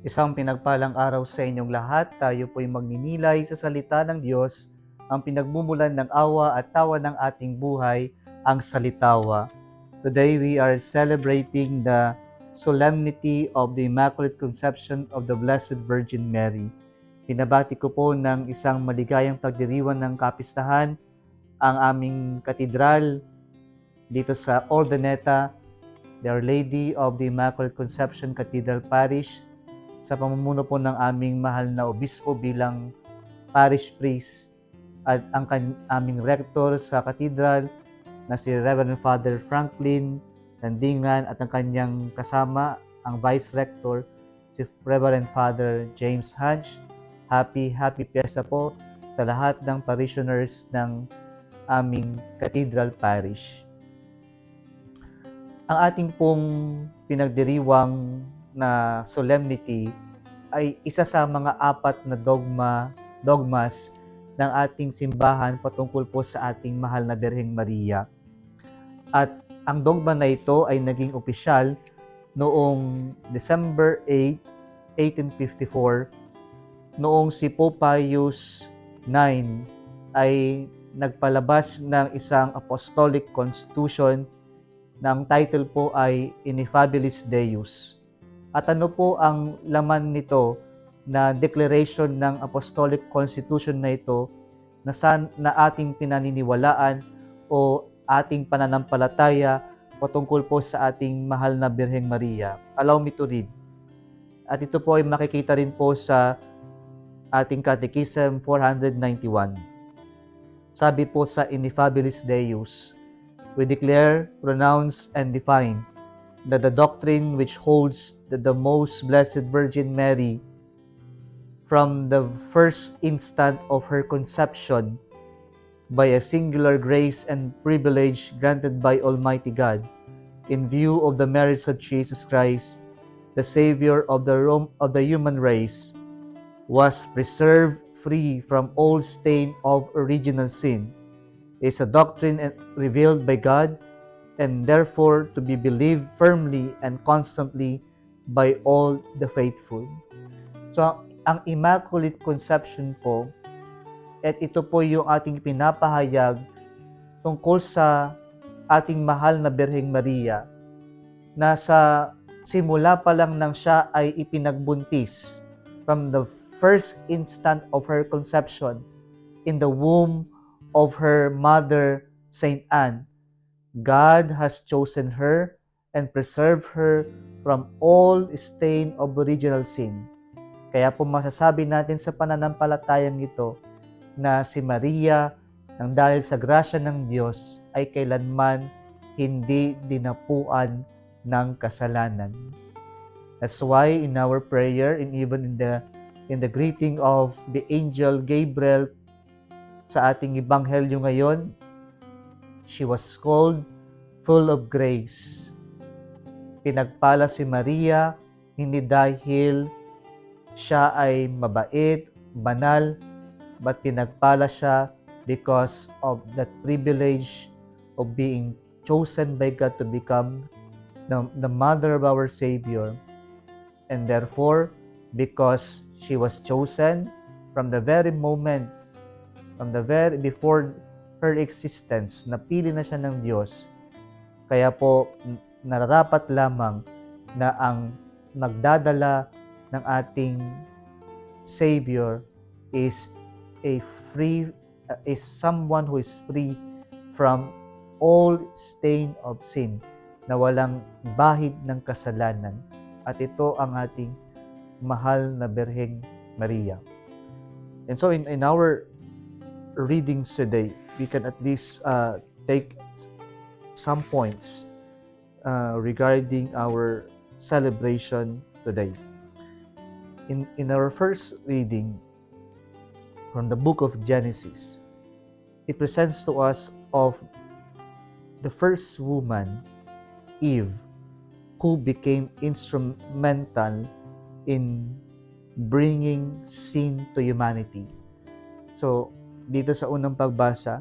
Isang pinagpalang araw sa inyong lahat. Tayo po'y magninilay sa salita ng Diyos, ang pinagmumulan ng awa at tawa ng ating buhay, ang salitawa. Today we are celebrating the solemnity of the Immaculate Conception of the Blessed Virgin Mary. Pinabati ko po ng isang maligayang pagdiriwang ng kapistahan ang aming katedral dito sa Ordaneta, Our Lady of the Immaculate Conception Cathedral Parish, sa pamumuno po ng aming mahal na obispo bilang parish priest at ang aming rector sa cathedral na si Reverend Father Franklin Landingan at ang kanyang kasama, ang vice rector, si Reverend Father James Hodge. Happy Fiesta po sa lahat ng parishioners ng aming cathedral parish. Ang ating pong pinagdiriwang na solemnity ay isa sa mga apat na dogmas ng ating simbahan patungkol po sa ating mahal na Birheng Maria. At ang dogma na ito ay naging opisyal noong December 8, 1854, noong si Pope Pius IX ay nagpalabas ng isang apostolic constitution na ang title po ay Ineffabilis Deus. At ano po ang laman nito na declaration ng Apostolic Constitution na ito na ating pinaniniwalaan o ating pananampalataya patungkol po sa ating mahal na Birheng Maria. Allow me to read. At ito po ay makikita rin po sa ating Catechism 491. Sabi po sa Ineffabilis Deus, we declare, pronounce, and define that the doctrine which holds that the most blessed Virgin Mary, from the first instant of her conception, by a singular grace and privilege granted by Almighty God, in view of the merits of Jesus Christ, the Savior of the human race, was preserved free from all stain of original sin, is a doctrine revealed by God, and therefore to be believed firmly and constantly by all the faithful. So, ang Immaculate Conception po, at ito po yung ating pinapahayag tungkol sa ating mahal na Birheng Maria, na sa simula pa lang nang siya ay ipinagbuntis, from the first instant of her conception in the womb of her mother, Saint Anne, God has chosen her and preserved her from all stain of original sin. Kaya po masasabi natin sa pananampalatayang ito na si Maria, nang dahil sa grasya ng Diyos, ay kailanman hindi dinapuan ng kasalanan. That's why in our prayer and even in the greeting of the angel Gabriel sa ating ebanghelyo ngayon, she was called full of grace. Pinagpala si Maria hindi dahil siya ay mabait, banal, but pinagpala siya because of that privilege of being chosen by God to become the mother of our Savior. And therefore, because she was chosen from the very moment, before her existence, napili na siya ng Diyos. Kaya po, nararapat lamang na ang magdadala ng ating Savior is someone who is free from all stain of sin, na walang bahid ng kasalanan. At ito ang ating mahal na Birheng Maria. And so in our readings today, we can at least take some points regarding our celebration today. In our first reading from the book of Genesis, it presents to us of the first woman, Eve, who became instrumental in bringing sin to humanity. So, dito sa unang pagbasa,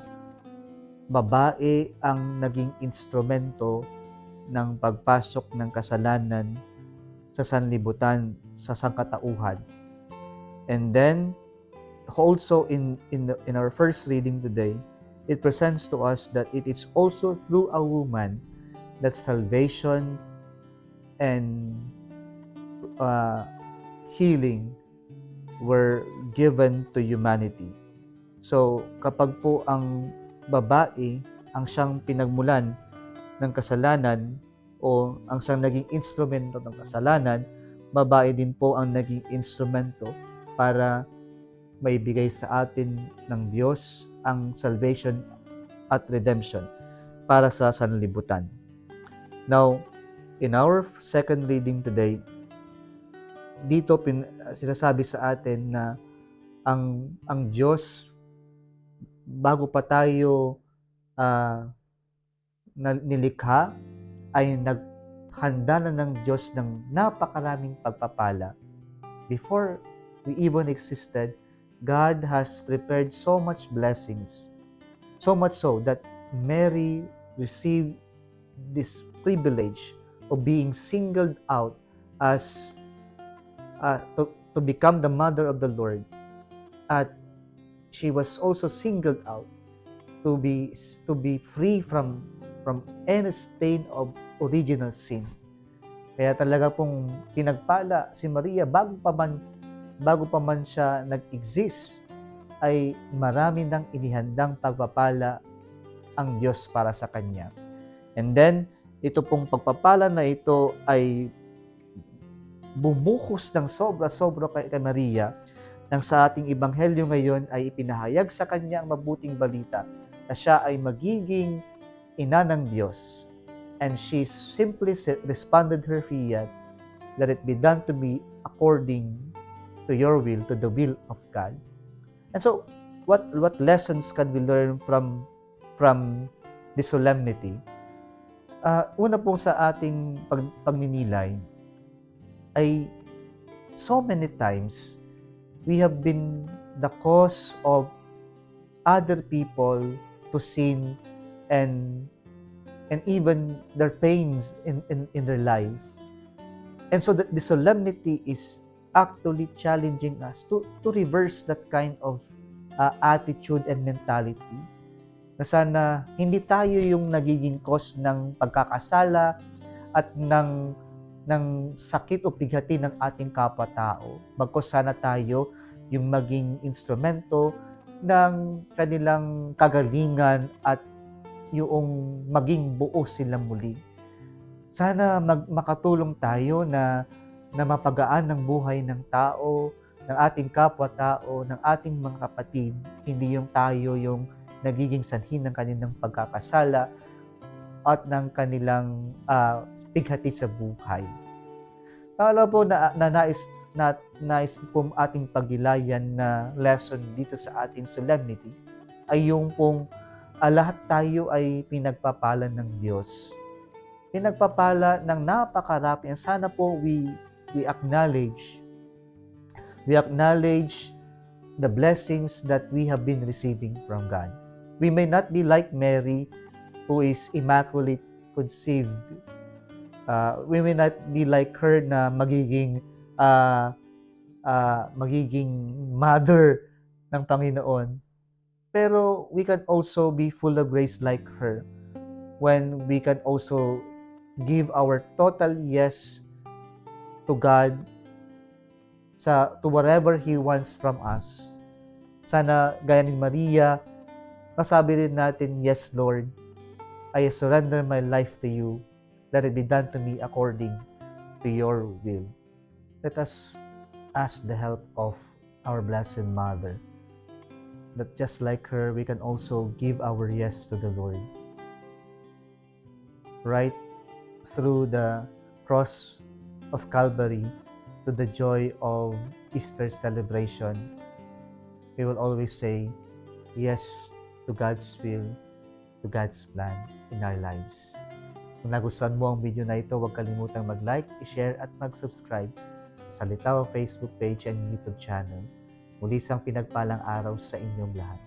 babae ang naging instrumento ng pagpasok ng kasalanan sa sanlibutan, sa sangkatauhan. And then, also in our first reading today, it presents to us that it is also through a woman that salvation and healing were given to humanity. So, kapag po ang babae ang siyang pinagmulan ng kasalanan o ang siyang naging instrumento ng kasalanan, babae din po ang naging instrumento para maibigay sa atin ng Diyos ang salvation at redemption para sa sanlibutan. Now, in our second reading today, dito sinasabi sa atin na ang Diyos, bago pa tayo nilikha, ay naghanda na ng Diyos ng napakaraming pagpapala. Before we even existed, God has prepared so much blessings, so much so that Mary received this privilege of being singled out as to become the mother of the Lord, at she was also singled out to be free from any stain of original sin. Kaya talaga pong pinagpala si Maria bago pa man siya nag-exist, ay marami nang inihandang pagpapala ang Diyos para sa kanya. And then, ito pong pagpapala na ito ay bumuhos ng sobra-sobra kay Maria, nang sa ating ebanghelyo ngayon ay ipinahayag sa kanya ang mabuting balita na siya ay magiging ina ng Diyos. And she simply responded her fiat, "Let it be done to me according to your will," to the will of God. And so, what lessons can we learn from this solemnity? Una po sa ating pagninilay ay so many times we have been the cause of other people to sin and even their pains in their lives. And so the solemnity is actually challenging us to reverse that kind of attitude and mentality, na sana hindi tayo yung nagiging cause ng pagkakasala at ng sakit o pighati ng ating kapwa-tao. Bagkus sana tayo yung maging instrumento ng kanilang kagalingan at yung maging buo sila muli. Sana makatulong tayo na mapagaan ng buhay ng tao, ng ating kapwa-tao, ng ating mga kapatid. Hindi yung tayo yung nagiging sanhi ng kanilang pagkakasala at ng kanilang pighati sa buhay. Pangalawa po na nais pong ating pagnilayan na lesson dito sa ating solemnity ay yung pong lahat tayo ay pinagpapala ng Diyos. Pinagpapala ng napakarami. And sana po we acknowledge the blessings that we have been receiving from God. We may not be like Mary, who is immaculate conceived. We may not be like her na magiging mother ng Panginoon. Pero we can also be full of grace like her when we can also give our total yes to God, to whatever He wants from us. Sana gaya ni Maria, masabi rin natin, "Yes, Lord, I surrender my life to you. Let it be done to me according to your will." Let us ask the help of our Blessed Mother, that just like her, we can also give our yes to the Lord. Right through the cross of Calvary to the joy of Easter celebration, we will always say yes to God's will, to God's plan in our lives. Kung nagustuhan mo ang video na ito, huwag kalimutang mag-like, i-share at mag-subscribe sa Litao Facebook page and YouTube channel. Muli isang pinagpalang araw sa inyong lahat.